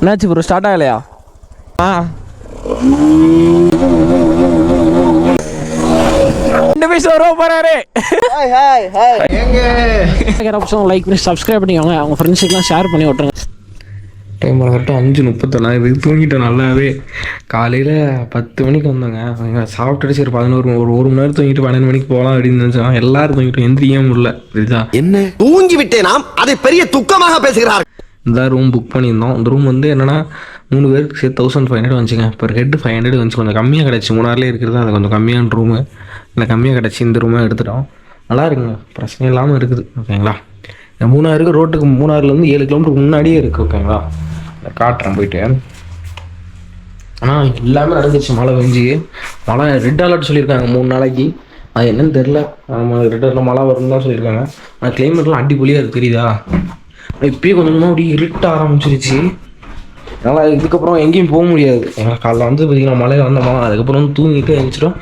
என்னாச்சு bro start ஆகலையா? Like பண்ணி சப்ஸ்கிரைப் பண்ணிக்கோங்க, அவங்க ஃப்ரெண்ட்ஸுக்கெலாம் ஷேர் பண்ணி விட்ருங்க. டைம் கரெக்டாக 5:30. இது தூங்கிட்டேன் நல்லாவே. காலையில் 10 மணிக்கு வந்தோங்க. சாப்பிட்டுட்டு சரி 1 மணி நேரம் தூங்கிட்டு 12 மணிக்கு போகலாம் அப்படின்னு நினச்சோம். எல்லாரும் தூங்கிட்டு எந்திரிக்கவே முடியல. இதுதான் என்ன தூங்கி விட்டேன், நாம் அதை பெரிய துக்கமாக பேசுகிறார். இந்த ரூம் புக் பண்ணியிருந்தோம். இந்த ரூம் வந்து என்னென்னா 3 பேருக்கு சேர்த்து 1500 வந்துச்சுங்க. இப்போ ஹெட் 500 வந்துச்சு. கொஞ்சம் கம்மியாக கிடச்சி. மூணாறுலேயே இருக்கிறது அது கொஞ்சம் கம்மியான ரூமு. இல்லை கம்மியாக கிடச்சி இந்த ரூமை எடுத்துட்டோம். நல்லா இருக்குங்க, பிரச்சனை இல்லாமல் இருக்குது. ஓகேங்களா? இந்த மூணாறுக்கு ரோட்டுக்கு மூணாறுலேருந்து 7 கிலோமீட்டருக்கு முன்னாடியே இருக்குது. ஓகேங்களா? இந்த காட்டுறேன் போயிட்டு. ஆனால் எல்லாமே நடந்துச்சு. மழை பெஞ்சு மழை ரெட் அலர்ட் சொல்லியிருக்காங்க 3 நாளைக்கு. அது என்னன்னு தெரில. ரெட் அலர்ட் மழை வரும்னு தான் சொல்லியிருக்காங்க. ஆனால் கிளைமேட்லாம் அடிப்பொலியாக இருக்குது. தெரியுதா? இப்போயே கொஞ்சம் கொஞ்சமாக அப்படி இருட்ட ஆரம்பிச்சிருச்சு. அதனால் இதுக்கப்புறம் எங்கேயும் போக முடியாது. எங்களை காலைல வந்து பார்த்திங்கன்னா மழையில் வந்தோமா, அதுக்கப்புறம் வந்து தூங்கிட்டு எழுந்திரிச்சிட்டோம்.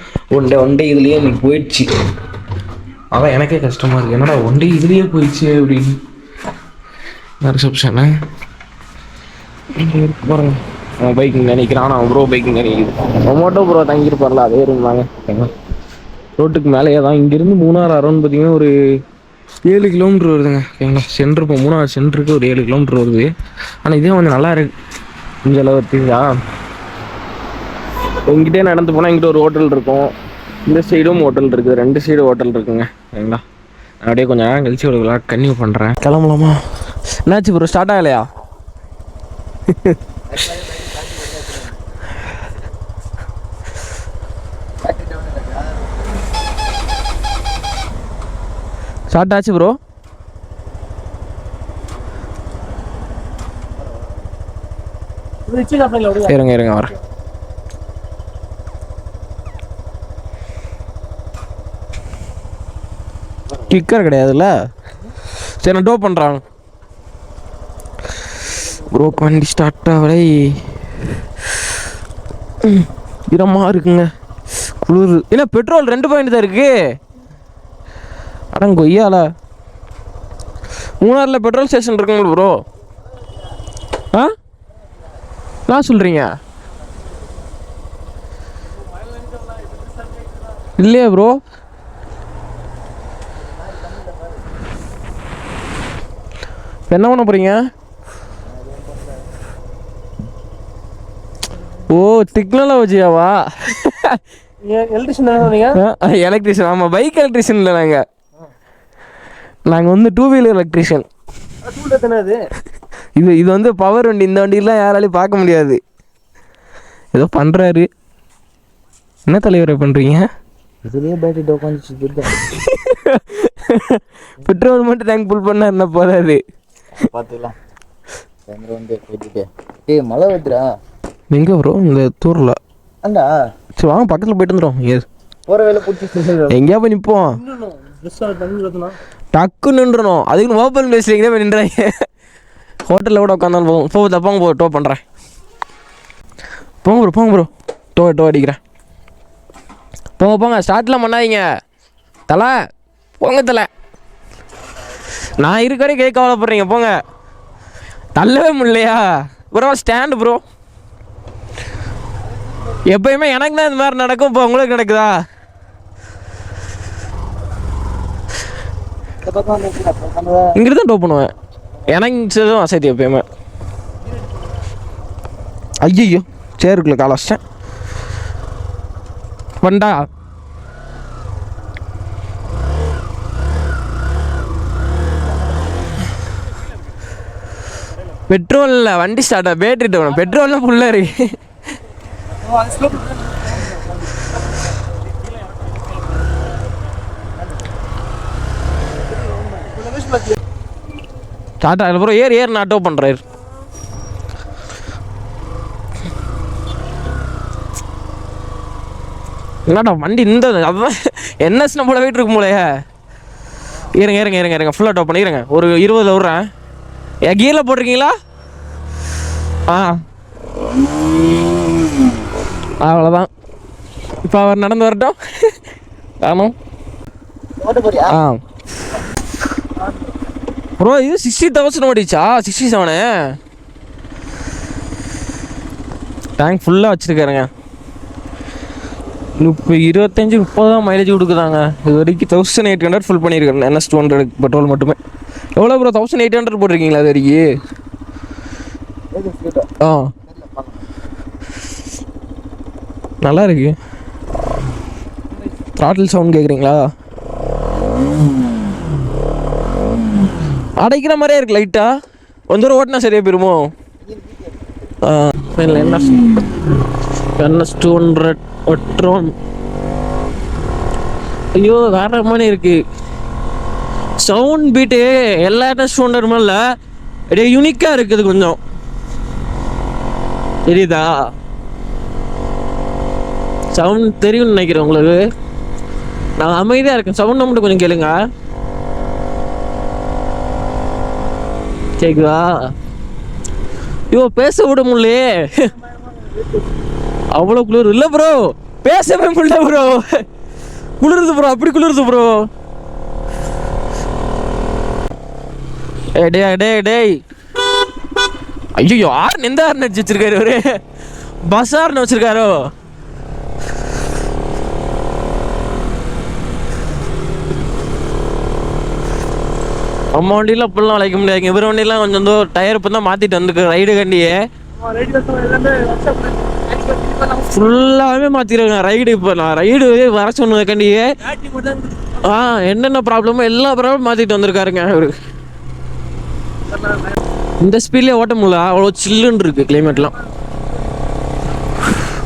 ஒன் டே இதுலேயே இன்னைக்கு போயிடுச்சு. அதான் எனக்கே கஷ்டமாக இருக்குது. என்னடா ஒன் டே இதுலேயே போயிடுச்சு அப்படின்னு. ரிசப்ஷனு பாருங்க. பைக்கிங் நினைக்கிறான். நான் ப்ரோ பைக்கிங் நினைக்குது. மோட்டோ ப்ரோ தங்கியிருப்பார்ல, அதே இருந்தாங்க. ரோட்டுக்கு மேலேயே தான். இங்கேருந்து மூணாறு அரௌண்ட் பார்த்திங்கன்னா ஒரு 7 கிலோமீட்டர் வருதுங்க. ஓகேங்களா? சென்ட்ரு இப்போ மூணாறு சென்ட்ருக்கு ஒரு 7 கிலோமீட்டர் வருது. ஆனால் இதே வந்து நல்லா இருக்கு. கொஞ்சம் அளவு இருக்குங்களா? இங்கிட்டே நடந்து போனால் இங்கிட்ட ஒரு ஹோட்டல் இருக்கும், இந்த சைடும் ஹோட்டல் இருக்குது. 2 சைடு ஹோட்டல் இருக்குங்க. ஓகேங்களா? அப்படியே கொஞ்சம் நேரம் கழிச்சு ஒரு விளாட் கன்னியூ பண்ணுறேன். கிளம்பலாமா? என்னாச்சு ப்ரோ ஸ்டார்ட் ஆகலையா? ஸ்டார்ட் ஆச்சு ப்ரோ. இருங்க வரேன். கிக்கர் கிடையாதுல்ல? சரி நான் டோ பண்ணுறாங்க ப்ரோ. வண்டி ஸ்டார்ட் ஆகலை. இரமாக இருக்குங்க, குளிர். இல்லை பெட்ரோல் 2 பாயிண்ட் தான் இருக்குது. அடங்க கொய்யால மூணாறில் பெட்ரோல் ஸ்டேஷன் இருக்குங்களா ப்ரோ? நான் சொல்கிறீங்க இல்லையா ப்ரோ? என்ன பண்ண போகிறீங்க? ஓ டெக்னாலஜியாவா? எலக்ட்ரிஷியன். ஆமாம், பைக் எலக்ட்ரிஷியன் இல்லை. நாங்கள் வந்து 2 வீலர் எலக்ட்ரிஷியன். இது வந்து பவர் வண்டி. இந்த வண்டியெலாம் யாராலையும் பார்க்க முடியாது. ஏதோ பண்ணுறாரு. என்ன தலைவரை பண்ணுறீங்க? இதுலேயே பேட்டரி உட்காந்து பெட்ரோல் மட்டும் டேங்க் ஃபுல் பண்ணால் என்ன போதாது. பார்த்துக்கலாம். மழை வருதுடா. எங்கே ப்ரோ? இந்த தூரில். அண்டா சரி வாங்க பக்கத்தில் போயிட்டு வந்துடும். போகிற வேலை பிடிச்சி எங்கேயா போய் நிற்போம். டக்கு நின்றுணும். அதுக்குன்னு ஓப்பன் பிளேஸில் எங்கேயா போய் நின்றாங்க. ஹோட்டலில் கூட உட்காந்தாலும் போகும். போங்க ப்ரோ, டோ பண்ணுறேன். போங்க ப்ரோ டோ அடிக்கிறேன். போங்க ஸ்டார்ட்லாம் பண்ணாதீங்க தலை. போங்க தலை. நான் இருக்கிறே கேட்க கவலைப்படுறீங்க. போங்க. தள்ளவே முடியலையா ப்ரோ? Stand bro. எப்பயுமே எனக்கு தான் இந்த மாதிரி நடக்கும். இப்போ உங்களுக்கு நடக்குதா? இங்கிட்டு தான் டோ பண்ணுவேன். எனக்கு வசதி எப்பயுமே. ஐயோ சேருக்குள்ள கால வச்சிட்டேன். வண்டா பெட்ரோல் இல்லை, வண்டி ஸ்டார்ட். Battery to. பெட்ரோல்லாம் ஃபுல்லாக இருக்கு. ஸ்டார்ட் ஆகல ப்ரோ. ஏர் நான் டோ பண்ணுறேன். என்னடா வண்டி இந்த அதுதான் என்எஸ் நம்மள போயிட்டு இருக்கும் போலையே. இருங்க ஃபுல்லாக டோ பண்ணிடுங்க. ஒரு 20 விட்றேன். கீரில் போட்டிருக்கீங்களா? அவ்வளோதான். இப்போ அவர் நடந்து வரட்டும். ஆமாம். ப்ரோ இது 60,000 ஓடிச்சா? 67. டேங்க் ஃபுல்லாக வச்சுருக்காருங்க. இப்போ 25-30 தான் மைலேஜ் கொடுக்குதாங்க. இது வரைக்கும் 1800 ஃபுல் பண்ணியிருக்கேன் NS200 பெட்ரோல் மட்டுமே. எவ்வளோ ப்ரோ 1800 போட்டிருக்கீங்களா அது வரைக்கும்? நல்லா இருக்கு. த்ராட்டில் சவுண்ட் கேட்குறீங்களா? அடைக்கிற மாதிரியே இருக்கு லைட்டாக. கொஞ்சம் தூரம் ஓட்டினா சரியாக போயிருமோ? இல்லை NS200 பெட்ரோல். ஐயோ வேற மாதிரி இருக்கு சவுண்ட் பீட்டு. எல்லா NS200 மேல அப்படியே யூனிக்காக இருக்குது. கொஞ்சம் தெரியுதா? சவுண்ட் தெரியும்னு நினைக்கிறேன் உங்களுக்கு. நான் அமைதியாக இருக்கேன், சவுண்ட் மட்டும் கொஞ்சம் கேளுங்க. கேக்குதா? ஐயோ பேச விட முடியலையே, அவ்வளோ குளிர். இல்லை ப்ரோ பேசவே முடியல ப்ரோ, குளிருது ப்ரோ, அப்படி குளிருது ப்ரோ. டேய் ஐயோ யார் எந்த ஹார்ன் அடிச்சு வச்சிருக்காரு? ஒரு பஸ் ஹார்ன் வச்சிருக்காரோ? நம்ம வண்டியில் அப்படிலாம் அழைக்க முடியாதுங்க. இவர் வண்டியெலாம் கொஞ்சம் டயர் இப்போ தான் மாற்றிட்டு வந்துருக்கு. ரைடு கண்டியே ஃபுல்லாகவே மாற்றிருக்காங்க ரைடு. இப்போ நான் ரைடு வர சொன்னதுக்காண்டியே என்னென்ன ப்ராப்ளமோ எல்லா ப்ராப்ளமும் மாற்றிட்டு வந்திருக்காருங்க அவரு. இந்த ஸ்பீட்லேயே ஓட்ட முடியல, அவ்வளோ சில்லுன்னு இருக்குது கிளைமேட்லாம்.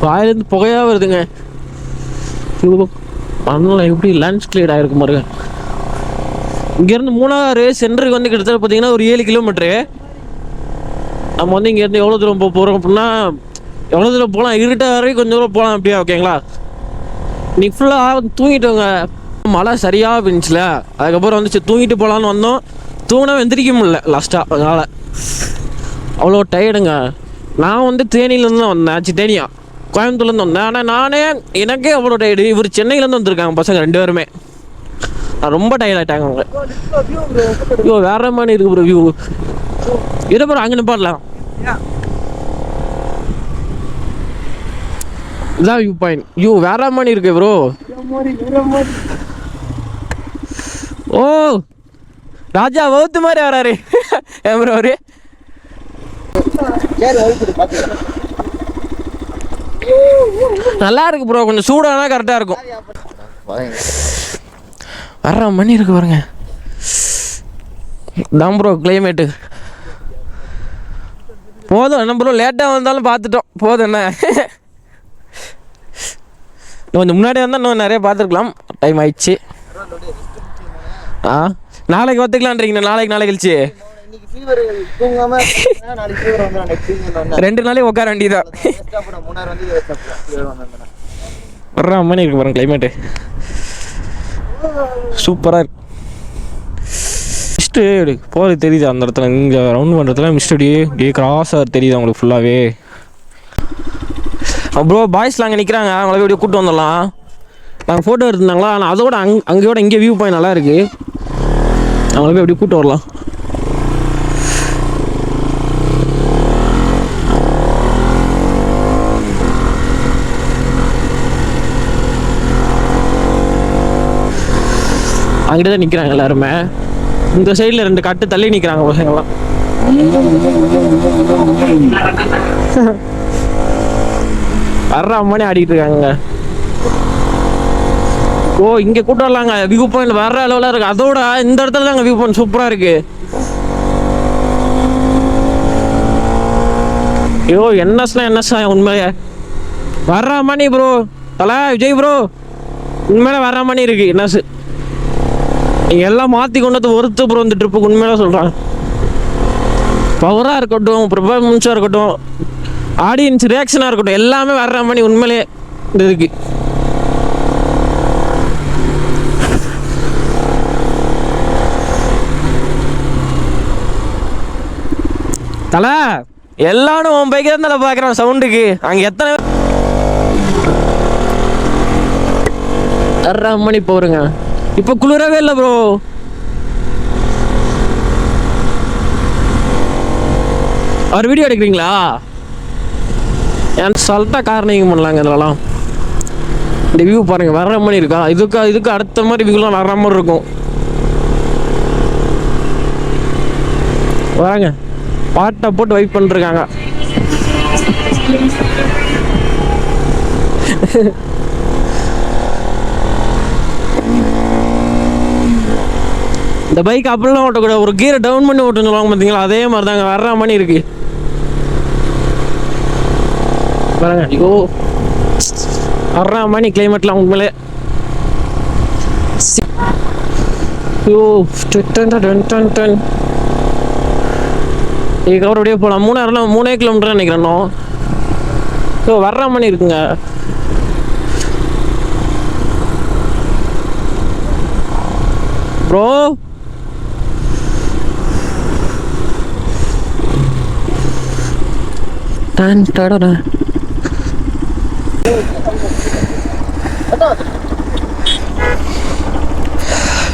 வாயிலேருந்து புகையாக வருதுங்க. அதனால எப்படி லேண்ட்ஸ்கிளைட் ஆகிருக்கு பாருங்க. இங்கேருந்து மூணாறு சென்டருக்கு வந்து கிட்டத்தட்ட பார்த்தீங்கன்னா ஒரு 7 கிலோமீட்ரு. நம்ம வந்து இங்கேருந்து எவ்வளோ தூரம் போகிறோம் அப்படின்னா, எவ்வளோ தூரம் போகலாம், இருட்ட வரைக்கும் கொஞ்சம் தூரம் போகலாம் அப்படியா, ஓகேங்களா? இன்னைக்கு ஃபுல்லாக தூங்கிட்டோங்க. மழை சரியாக இருந்துச்சுல, அதுக்கப்புறம் வந்துச்சு தூங்கிட்டு போகலான்னு வந்தோம். தூங்கினா எந்திரிக்க முடியல லாஸ்ட்டாக. அதனால் அவ்வளோ டயர்டுங்க. நான் வந்து தேனியிலேருந்து தான் வந்தேன், தேனியா கோயம்புத்தூர்லேருந்து வந்தேன். ஆனால் எனக்கே அவ்வளோ டயர்டு. இவர் சென்னையிலேருந்து வந்திருக்காங்க பசங்க 2 பேருமே. நான் ரொம்ப டயர்ட் ஆகிட்டாங்க அவங்க. ஐயோ வேற மாதிரி இருக்கு ப்ரோ வியூ. இதை ப்ரோ அங்கே நிப்பாடலாம். இதான் வியூ பாயிண்ட். ஐயோ வேற மாதிரி இருக்கு ப்ரோ. ஓ ராஜா வவுத்து மாதிரி வராரு ஏன் ப்ரோ அவரு? நல்லா இருக்கு ப்ரோ, கொஞ்சம் சூடானா கரெக்டாக இருக்கும். வர்ற மணி இருக்கு பாருங்க. தான் ப்ரோ கிளைமேட்டு போதும். என்ன ப்ரோ லேட்டாக வந்தாலும் பார்த்துட்டோம் போதும். என்ன கொஞ்சம் முன்னாடி வந்தால் இன்னும் நிறைய பார்த்துருக்கலாம். டைம் ஆயிடுச்சு. நாளைக்கு பார்த்துக்கலான்றீங்க. நாளைக்கு கழிச்சு 2 நாளே உட்கார வேண்டியதான். வர்ற மணி இருக்கு பாருங்க கிளைமேட்டு. சூப்பராக இருக்கு. மிஸ்ட்டு போகிறது தெரியுது அந்த இடத்துல. இங்கே ரவுண்ட் பண்ணுறதுல மிஸ்ட் அப்படியே கிராஸாக தெரியுது அவங்களுக்கு ஃபுல்லாகவே. ப்ரோ பாய்ஸ்லாம் அங்கே நிற்கிறாங்க, அவங்கள அப்படியே கூப்பிட்டு வந்துடலாம். நாங்கள் ஃபோட்டோ எடுத்துருந்தாங்களா, ஆனால் அதோட அங்கேயோட இங்கே வியூ பாயிண்ட் நல்லா இருக்குது. அவங்கள போய் அப்படியே கூப்பிட்டு வரலாம். அங்கிட்ட தான் நிற்கிறாங்க எல்லாருமே. இந்த சைடில் 2 கட்டு தள்ளி நிற்கிறாங்க பசங்கள்லாம். வர்ற அம்மானே ஆடிட்டு இருக்காங்க. ஓ இங்கே கூட்டு வரலாங்க. வியூ பாயிண்ட் வேற அளவில் இருக்கு. அதோட இந்த இடத்துல தாங்க வியூ பாயிண்ட் சூப்பராக இருக்கு. ஐயோ NS உண்மையே வர்ற மணி ப்ரோ. தலை விஜய் ப்ரோ உண்மையில வர்ற மணி இருக்கு. NS நீங்கள் எல்லாம் மாற்றி கொண்டு வந்து ஒருத்து ப்ரோ இந்த ட்ரிப்புக்கு. உண்மையில சொல்கிறேன், பவராக இருக்கட்டும், பெர்ஃபார்மன்ஸாக இருக்கட்டும், ஆடியன்ஸ் ரியாக்ஷனாக இருக்கட்டும், எல்லாமே வர்ற மணி உண்மையிலே இந்த இதுக்கு. தலை எல்லாரும் உன் பைக்கு தான் தலை பார்க்குறேன் சவுண்டுக்கு. அங்கே எத்தனை வர்ற மணி போருங்க. இப்போ குளிரவே இல்லை ப்ரோ. அவர் வீடியோ எடுக்கிறீங்களா? ஏன் சல்ட்டாக கார் நீங்க பண்ணலாங்க இதெல்லாம். இந்த வியூ பாருங்கள், வர்ற மாதிரி இருக்கா? இதுக்கு அடுத்த மாதிரி வியூலாம் வர்ற மாதிரி இருக்கும். வராங்க பாட்டை போட்டு வைப் பண்ணிருக்காங்க. இந்த பைக் அப்படிலாம் ஓட்டக்கூடாது, ஒரு கீரை டவுன் பண்ணி ஓட்டணும் சொல்லுவாங்க பார்த்தீங்களா, அதே மாதிரி தாங்க வர்ற மாதிரி இருக்கு பாருங்க. ஐயோ வர்ற மாதிரி கிளைமேட்லாம் உண்மையிலே. ஐயோ இதுக்கப்புறம் அப்படியே போகலாம். 3 கிலோமீட்டர் நினைக்கிறேன். ஸோ வர்ற மாதிரி இருக்குங்க. ப்ரோ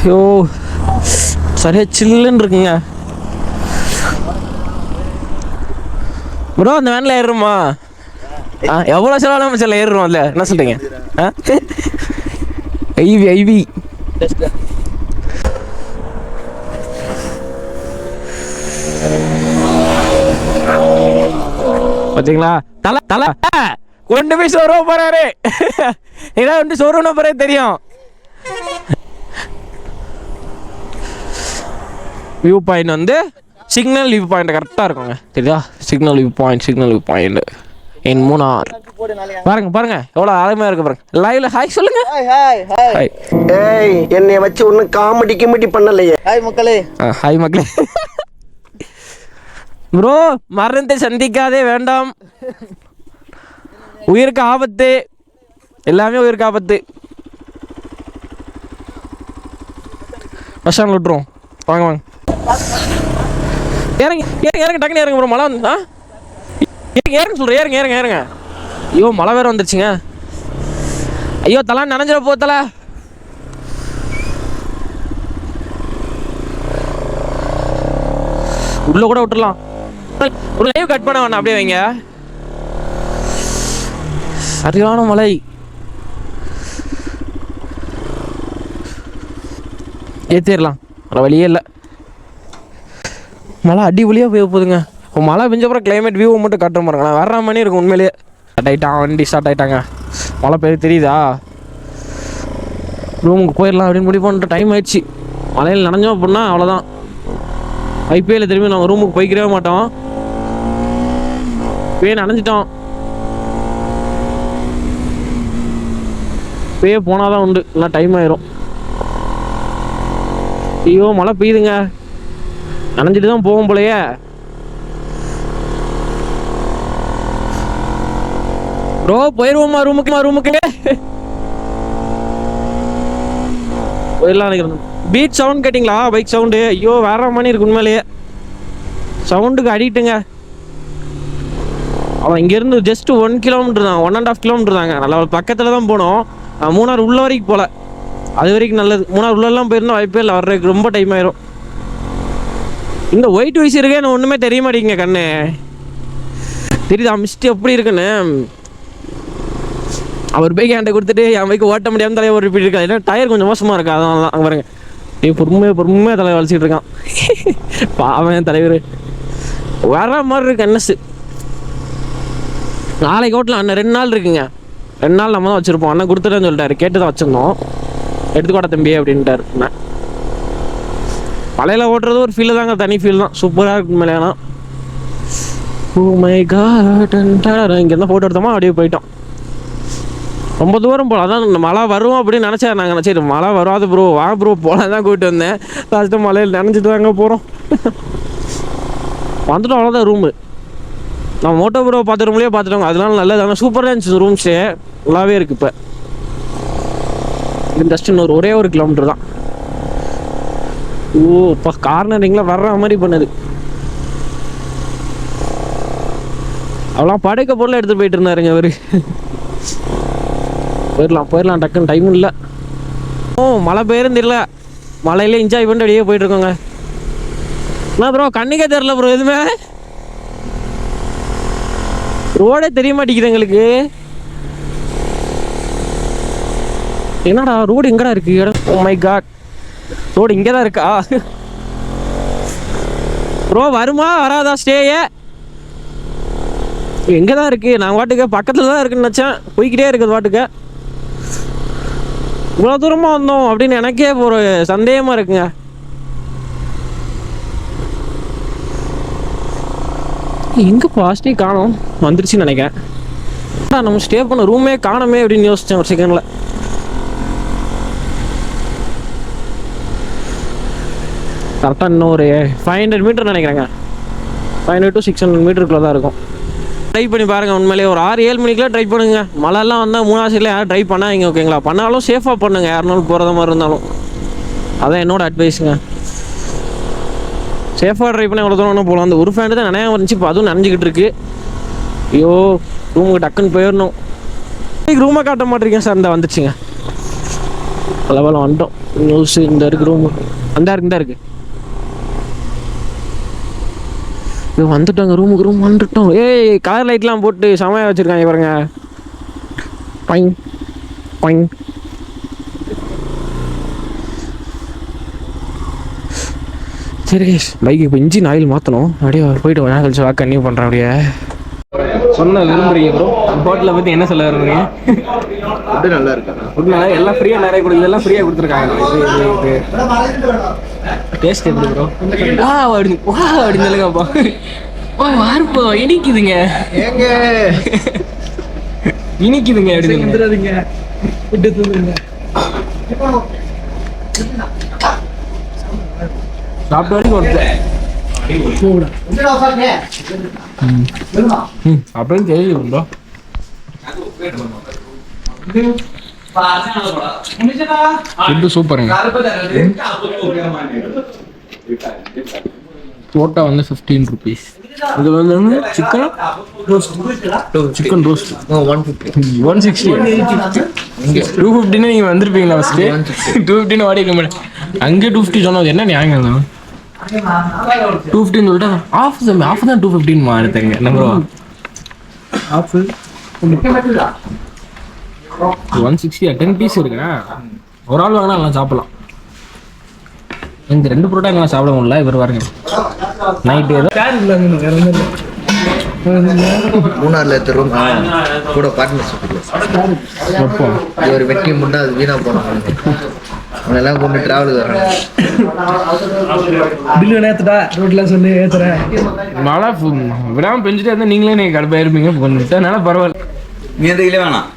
ஐயோ சரியா சில்லுன்னு இருக்குங்க. ப்ரோ அந்த வேனில் ஏறுமா? எவ்வளோ செலவாலும் சில ஏறுறோம் இல்லை, என்ன சொல்கிறீங்க? ஐவி பார்த்தீங்களா? தலை கொண்டு போய் ஷோரூம் போகிறாரு. ஏன்னா வந்து ஷோரூம்னு போகிறே தெரியும். வியூ பாயிண்ட் வந்து சிக்னல் வியூ பாயிண்ட் கரெக்டாக இருக்குங்க. சரியா? சிக்னல் வியூ பாயிண்ட் என் மூணார். பாருங்க எவ்வளோ அழகாக இருக்கு பாருங்க. லைவ்ல ஹாய் சொல்லுங்க. ஹாய். ஏய் என்னை வச்சு ஒன்றும் காமெடி பண்ணலையே. ஹாய் மக்களே. ஹாய் மக்களே. ப்ரோ மரணத்தை சந்திக்காதே, வேண்டாம். உயிருக்கு ஆபத்து, எல்லாமே உயிருக்கு ஆபத்து. பஸ் விட்டுருவோம். வாங்க இறங்க டக்குன்னு இறங்க ப்ரோ. மழை வந்து ஏறுங்க சொல்கிறேன். ஏறுங்க. ஐயோ மழை வேறு வந்துருச்சுங்க. ஐயோ தலை நனைஞ்சிட போ. தலை உள்ள கூட விட்டுடலாம். ஒரு லைவ் கட் பண்ண வேணாம், அப்படியே வைங்க. சரியான மழை. ஏற்றிடலாம், வேறு வழியே இல்லை. மழை அடிபொலியாக போய் போகுதுங்க. இப்போ மழை பெஞ்சப்பறம் கிளைமேட் வியூவை மட்டும் காட்டுற பாருங்க. நான் வர்ற மாதிரி இருக்கும் உண்மையிலேயே. வண்டி ஸ்டார்ட் ஆகிட்டாங்க. மழை பெய்ய தெரியுதா? ரூமுக்கு போயிடலாம் அப்படின்னு முடிவு பண்ணிட்டு டைம் ஆயிடுச்சு. மழையில் நனைஞ்சோம் அப்படின்னா அவ்வளோதான். ஐபிஎல்ல திரும்பி நம்ம ரூமுக்கு போய்க்கிறவே மாட்டோம். இப்பயே நனைஞ்சிட்டோம். இப்பயே போனால் தான் உண்டு, இல்லை டைம் ஆயிரும். ஐயோ மழை பெய்யுதுங்க. நனைஞ்சிட்டு தான் போகும் போலையே. ப்ரோ போயிடுவோம்மா ரூமுக்கு போயிடலாம் நினைக்கிறேன். பீட் சவுண்ட் கேட்டிங்களா? பைக் சவுண்டு ஐயோ வேற மாதிரி இருக்கு உண்மையிலேயே. சவுண்டுக்கு அடிட்டுங்க. அவன் இங்கேருந்து ஜஸ்ட் 1 கிலோமீட்டர் தான், 1.5 கிலோமீட்டர் தாங்க. நல்லா பக்கத்தில் தான் போனோம். மூணார் உள்ள வரைக்கும் போகல, அது வரைக்கும் நல்லது. மூணார் உள்ளெல்லாம் போயிருந்தோம் வாய்ப்பே இல்லை, வர்றதுக்கு ரொம்ப டைம் ஆயிரும். இந்த ஒயிட் வயசு இருக்கே, நான் ஒன்றுமே தெரிய மாட்டேங்க கண்ணு. தெரியுதா மிஸ்ட் எப்படி இருக்குன்னு? அவர் பைக் என்கிட்ட கொடுத்துட்டு என் பைக்கு ஓட்ட முடியாமல் தலையை ஒரு ரிப்பீட் இருக்கா. ஏன்னா டயர் கொஞ்சம் மோசமாக இருக்கா, அதனால தான். அங்கே பாருங்க, நீ பொறுமையாக தலையை வலிச்சிட்டு இருக்கான். பாவன் தலைவர் வர மாதிரி இருக்கு. என்னஸ் நாளைக்கு ஓட்டலாம் அண்ணன், 2 நாள் இருக்குங்க. 2 நாள் நம்ம தான் வச்சுருப்போம். அண்ணன் கொடுத்துட்டேன்னு சொல்லிட்டாரு, கேட்டு தான் வச்சுருந்தோம். எடுத்துக்கோட தம்பி அப்படின்ட்டார். மலையில் ஓட்டுறது ஒரு ஃபீல் தாங்க, தனி ஃபீல் தான். சூப்பராக இருக்கும் மேலேனா. Oh my god. இங்கேருந்து ஃபோட்டோ எடுத்தோமா அப்படியே போயிட்டோம். ரொம்ப தூரம் போகலாம். அதான் மழை வரும் அப்படின்னு நினச்சா நாங்கள் நினச்சிட்டு மழை வராது ப்ரோ, வா ப்ரோ போகலாம் தான் கூப்பிட்டு வந்தேன். லாஸ்ட்டு மலையில் நினச்சிட்டு தாங்க போகிறோம். வந்துட்டோம், அவ்வளோதான். ரூமு நம்ம மோட்டோ ப்ரோ பார்த்த ரூம்லேயே பார்த்துட்டோங்க. அதனால நல்லது. ஆனால் சூப்பராக இருந்துச்சு ரூம்ஸே, நல்லாவே இருக்குது. இப்போ இது ஜஸ்ட் இன்னொரு ஒரே 1 கிலோமீட்டர் தான். ஓ இப்போ கார்னரிங்கில் வர்ற மாதிரி பண்ணுது. அவ்வளோ படுக்க பொருளை எடுத்துகிட்டு போயிட்டு இருந்தாருங்க அவர். போயிடலாம் டக்குன்னு டைம் இல்லை. ஓ மழை பெய்யும் தெரியல, மழையிலே என்ஜாய் பண்ணிட்டு அப்படியே போயிட்டுருக்கோங்க. என்ன ப்ரோ கண்ணுக்கே தெரில ப்ரோ எதுவுமே. ரோடே தெரிய மாட்டேங்குது எங்களுக்கு. என்னடா ரோடு எங்கடா இருக்கு இடம்? ஓ மை காட், ரோடு இங்கே தான் இருக்கா? ப்ரோ வருமா வராதா ஸ்டேயே? எங்கே தான் இருக்கு? நான் வாட்டுக்க பக்கத்தில் தான் இருக்குன்னு நினச்சேன், போய்கிட்டே இருக்குது வாட்டுக்க. இவ்வளோ தூரமாக வந்தோம் அப்படின்னு எனக்கே ஒரு சந்தேகமாக இருக்குங்க. எங்கேப்பா ஸ்டே காணோம்? வந்துருச்சுன்னு நினைக்கிறேன். நம்ம ஸ்டே பண்ண ரூமே காணோமே அப்படின்னு யோசித்தேன் ஒரு செகண்டில். கரெக்டாக இன்னும் ஒரு 500 மீட்டர் நினைக்கிறேங்க. 500 to 600 மீட்டருக்குள்ளே தான் இருக்கும். ட்ரை பண்ணி பாருங்கள். உண்மையிலேயே ஒரு 6-7 மணிக்கெலாம் ட்ரை பண்ணுங்க. மழைலாம் வந்தால் 3ஆவது சைடில் யாரும் ட்ரை பண்ணாங்க ஓகேங்களா? பண்ணாலும் சேஃபாக பண்ணுங்க, யாருனாலும் போகிறத மாதிரி இருந்தாலும். அதான் என்னோட அட்வைஸுங்க. சேஃபாக ட்ரை பண்ண எவ்வளோ தூரம் ஒன்றும் போகலாம். அந்த ஒரு ஃபேண்டு தான் நினையா வந்துச்சு, இப்போ அதுவும் நனைஞ்சிக்கிட்டு இருக்கு. ஐயோ ரூமுக்கு டக்குன்னு போயிடணும். ரூமை காட்ட மாட்டேங்க சார். இந்த வந்துச்சுங்க, லெவலில் வந்துட்டோம். நியூஸ் இந்த இருக்குது, ரூமு இந்த இருக்கு. வந்துட்டோங்க ரூமுக்கு. ரூம் வந்துட்டோம். ஏய் கலர் லைட்லாம் போட்டு செமையாக வச்சுருக்காங்க பாருங்க. பைங் பைங். சரி பைக்கு இப்போ இன்ஜின் ஆயில் மாற்றணும். அப்படியே போயிட்டு கொஞ்சம் கழிச்சு வாக் கன்னியூ பண்ணுறேன். அப்படியே சொன்ன விரும்புறீங்க ப்ரோ. ஹோட்டலை பற்றி என்ன சொல்ல விரும்புறீங்க? ஃபுட்டு நல்லா இருக்கா? ஃபுட் நல்லா, எல்லாம் ஃப்ரீயாக நிறைய கொடுக்குது, எல்லாம் ஃப்ரீயாக கொடுத்துருக்காங்க. டேஸ்ட் எப்படி ப்ரோ? வா அப்படின்னு சொல்லுங்கப்பா. வாருப்போ இனிக்குதுங்க, ஏங்க இனிக்குதுங்க அப்படின்னு சாப்பிட்ட வரைக்கும் ஒருத்தர் அப்படின்னு தெரியுது ப்ரோ. ஃபுட்டு சூப்பருங்க. தோட்டா வந்து 15 rupees. இது வந்து சிக்கன் ரோஸ்ட் 160. இங்கே 250 நீங்கள் வந்திருப்பீங்களா? ஃபஸ்ட்டு 250 வாடி இருக்க மாட்டேன். அங்கே 250 சொன்னது என்ன நியாயம் இருந்தாலும் 250 சொல்லிட்டு ஆஃப் தான் 215 மாறுதுங்க. என்ன ப்ரோ ஆஃப் 160 10 பீஸ் இருக்கா? ஒரு ஆள் வாங்கினா எல்லாம் சாப்பிடலாம். இந்த 2 புரோட்டா எல்லாம் சாப்பிட முடியல. இவர் பாருங்க நைட்டு ஏதோ மூணாறுல எடுத்த ரூம் கூட பார்ட்னர்ஷிப் ஒரு வெட்டி முன்னா அது வீணா போனோம். அவனெல்லாம் கொண்டு டிராவலுக்கு வர்றாங்க. மழை விடாமல் பெஞ்சிட்டே இருந்தால் நீங்களே நீங்கள் கடுப்பாயிருப்பீங்க. கொஞ்சம் விட்டனால பரவாயில்ல. நீ எந்த கிலோ வேணாம்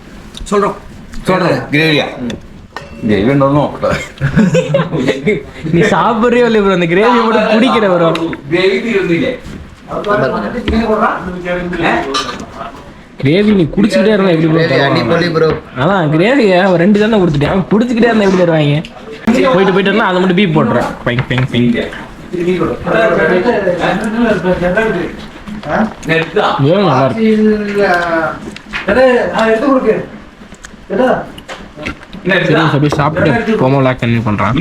சொல்கிறோம் கிரேவியா? கிரேவி நீ சாப்பிட்றே இல்லை ப்ரோ. அந்த கிரேவி மட்டும் பிடிக்கிற ப்ரோ. கிரேவி நீ குடிச்சுக்கிட்டே இருந்தா எப்படி ப்ரோ? அதான் கிரேவியை 2 தானே கொடுத்துட்டேன். குடிச்சுக்கிட்டே இருந்தா எப்படி தருவாங்க? போயிட்டு இருந்தா அதை மட்டும் பீப் போட்டுறேன். பைங் பைங் பைங். நல்லா இருக்கு. சாப்பிட்டு கோமலாக கன்னியூ பண்ணுறான்.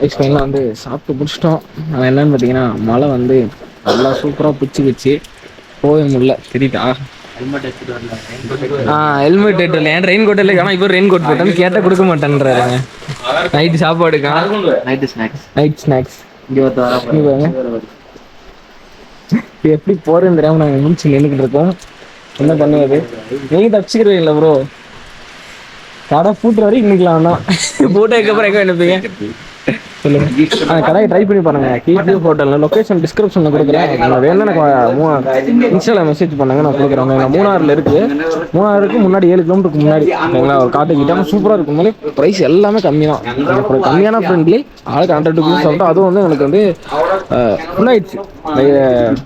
எக்ஸ்பிளைன்லாம் வந்து சாப்பிட்டு முடிச்சிட்டோம். ஆனால் என்னன்னு பார்த்தீங்கன்னா மழை வந்து நல்லா சூப்பராக பிடிச்சிக்கிச்சு. போக முடியல. தெரியுதா? ஹெல்மெட் எடுத்து வரல. ஏன் ரெயின் கோட் இல்லை? ஆனால் இப்போ ரெயின் கோட் போட்டேன்னு கேட்டால் கொடுக்க மாட்டேன்றாருங்க. நைட்டு சாப்பாடுக்கா? நைட் ஸ்நாக்ஸ் இங்கே பாருங்க. எப்படி போகிறேன்னு தெரியாமல் நாங்கள் முடிச்சு நின்றுக்கிட்டு இருக்கோம். என்ன பண்ணுவது? நீங்கள் தப்பிச்சுக்கிறீங்களா ப்ரோ? கடை பூட்டுற வரைக்கும் இன்னைக்கலாம் தான். போட்டதுக்கப்புறம் எங்கே நினைப்பீங்க சொல்லுங்க. அந்த கடையை ட்ரை பண்ணி பாருங்க. KGF ஹோட்டலில் லொக்கேஷன் டிஸ்கிரிப்ஷனில் கொடுக்குறேன். நான் வேணும்னா எனக்கு இன்ஸ்டாவில் மெசேஜ் பண்ணாங்க, நான் கொடுக்குறேன். எங்கள் மூணாறுல இருக்குது. மூணாறுக்கு முன்னாடி 7 கிலோமீட்டருக்கு முன்னாடி எங்களா ஒரு காட்டுக்கிட்டாமல் சூப்பராக இருக்கும். போது ப்ரைஸ் எல்லாமே கம்மி தான். கம்மியான ஃப்ரெண்ட்லி ஆளுக்கு 100 rupees சொல்லிட்டு அதுவும் வந்து எங்களுக்கு வந்து ஃபுல் ஆயிடுச்சு.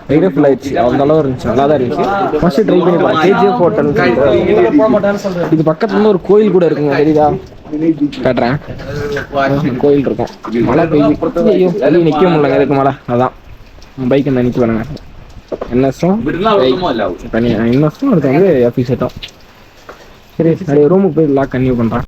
வயிறு ஃபுல் ஆயிடுச்சு. அந்த அளவு இருந்துச்சு. நல்லா தான் இருந்துச்சு. ஃபஸ்ட்டு ட்ரை பண்ணி பாருங்க. KGF hotel. இது பக்கத்துல வந்து ஒரு கோயில் கூட இருக்குங்க, தெரியுதா? காட்டுறேன். கோயில் இருக்கும். மழை பெய்யுது. ஐயோ தள்ளி நிற்க முடியலங்க. இருக்கு மழை. அதான் பைக் அந்த நிற்க பாருங்க. என்எஸும் தனியாக என்எஸும் அதுக்கு வந்து எஃபி செட்டும். சரி அப்படியே ரூமுக்கு போய் லாக் கன்னியூ பண்ணுறேன்.